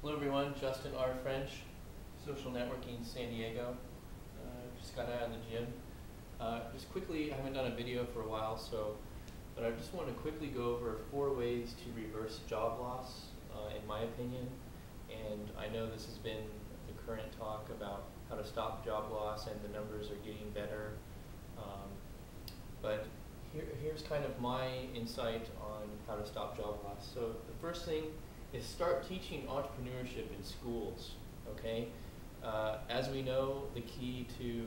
Hello everyone, Justin R. French, Social Networking San Diego. Just got out of the gym. Just quickly, I haven't done a video for a while, but I just want to quickly go over 4 ways to reverse job loss, in my opinion. And I know this has been the current talk about how to stop job loss, and the numbers are getting better. But here's kind of my insight on how to stop job loss. So the first thing is start teaching entrepreneurship in schools, okay? As we know, the key to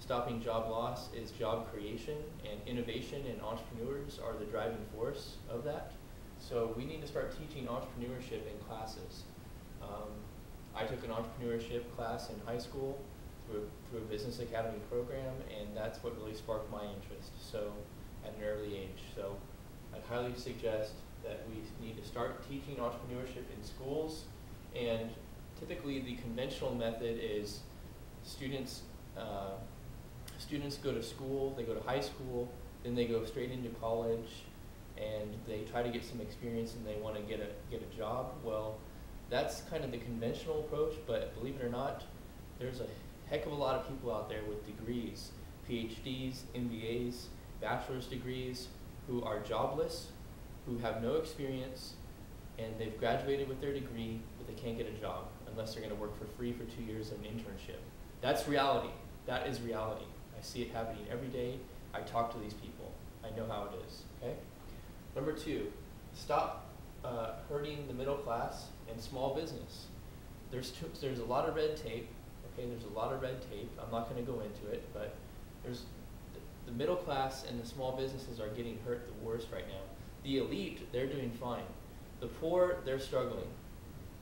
stopping job loss is job creation, and innovation and entrepreneurs are the driving force of that. So we need to start teaching entrepreneurship in classes. I took an entrepreneurship class in high school through a business academy program, and that's what really sparked my interest, so at an early age. So I'd highly suggest that we need to start teaching entrepreneurship in schools, and typically the conventional method is students go to school, they go to high school, then they go straight into college, and they try to get some experience and they want to get a job. Well, that's kind of the conventional approach, but believe it or not, there's a heck of a lot of people out there with degrees, PhDs, MBAs, bachelor's degrees, who are jobless, who have no experience, and they've graduated with their degree, but they can't get a job unless they're going to work for free for 2 years in an internship. That's reality. That is reality. I see it happening every day. I talk to these people. I know how it is. Okay. Number 2, stop hurting the middle class and small business. There's a lot of red tape. Okay, there's a lot of red tape. I'm not going to go into it, but the middle class and the small businesses are getting hurt the worst right now. The elite, they're doing fine. The poor, they're struggling.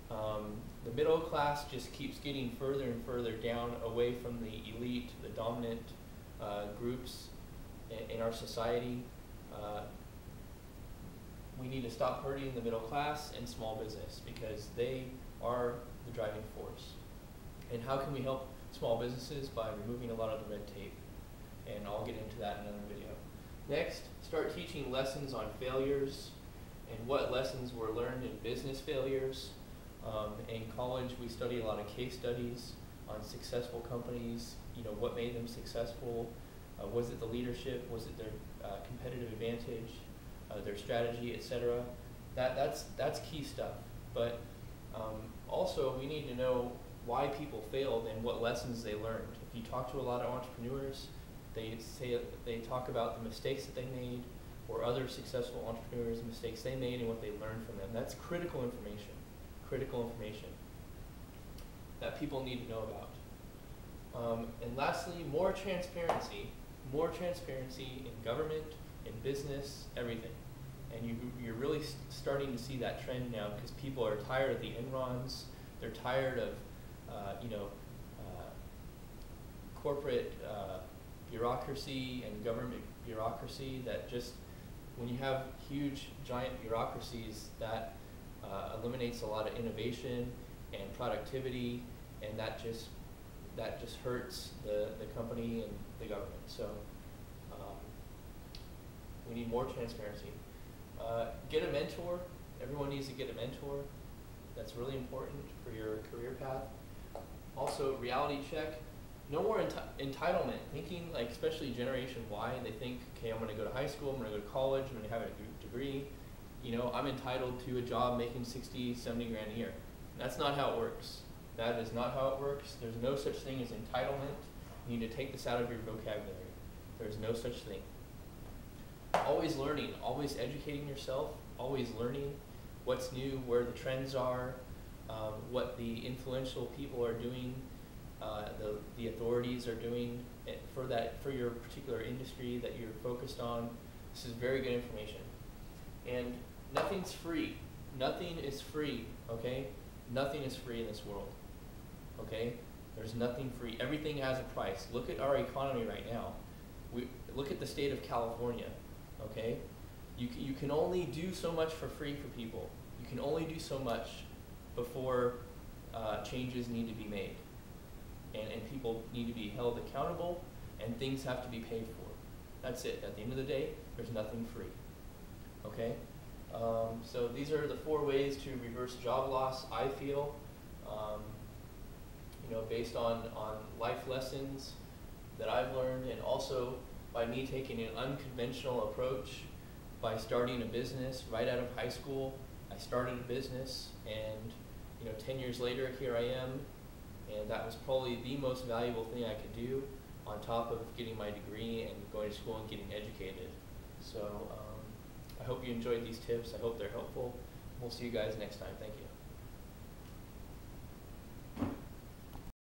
The middle class just keeps getting further and further down, away from the elite, the dominant groups in our society. We need to stop hurting the middle class and small business, because they are the driving force. And how can we help small businesses? By removing a lot of the red tape. And I'll get into that in another video. Next, start teaching lessons on failures and what lessons were learned in business failures. In college, we study a lot of case studies on successful companies. You know, what made them successful? Was it the leadership? Was it their competitive advantage, their strategy, etc.? That's key stuff. But also, we need to know why people failed and what lessons they learned. If you talk to a lot of entrepreneurs, they talk about the mistakes that they made, or other successful entrepreneurs, the mistakes they made and what they learned from them. That's critical information that people need to know about. And lastly, more transparency in government, in business, everything. And you're really starting to see that trend now, because people are tired of the Enrons. They're tired of corporate bureaucracy and government bureaucracy that just, when you have huge, giant bureaucracies, that eliminates a lot of innovation and productivity, and that just hurts the company and the government. So we need more transparency. Get a mentor. Everyone needs to get a mentor. That's really important for your career path. Also, reality check. No more entitlement. Thinking, like, especially Generation Y, they think, okay, I'm going to go to high school, I'm going to go to college, I'm going to have a degree. You know, I'm entitled to a job making 60, 70 grand a year. That's not how it works. That is not how it works. There's no such thing as entitlement. You need to take this out of your vocabulary. There's no such thing. Always learning, always educating yourself, always learning what's new, where the trends are, what the influential people are doing, the authorities are doing for your particular industry that you're focused on. This is very good information. And nothing's free. Nothing is free, okay? Nothing is free in this world, okay? There's nothing free. Everything has a price. Look at our economy right now. Look at the state of California, okay? You can only do so much for free for people. You can only do so much before changes need to be made. And people need to be held accountable, and things have to be paid for. That's it. At the end of the day, there's nothing free. Okay? So these are the 4 ways to reverse job loss, I feel. you know, based on life lessons that I've learned, and also by me taking an unconventional approach by starting a business right out of high school. I started a business, and you know, 10 years later, here I am, and that was probably the most valuable thing I could do, on top of getting my degree and going to school and getting educated. So I hope you enjoyed these tips. I hope they're helpful. We'll see you guys next time. Thank you.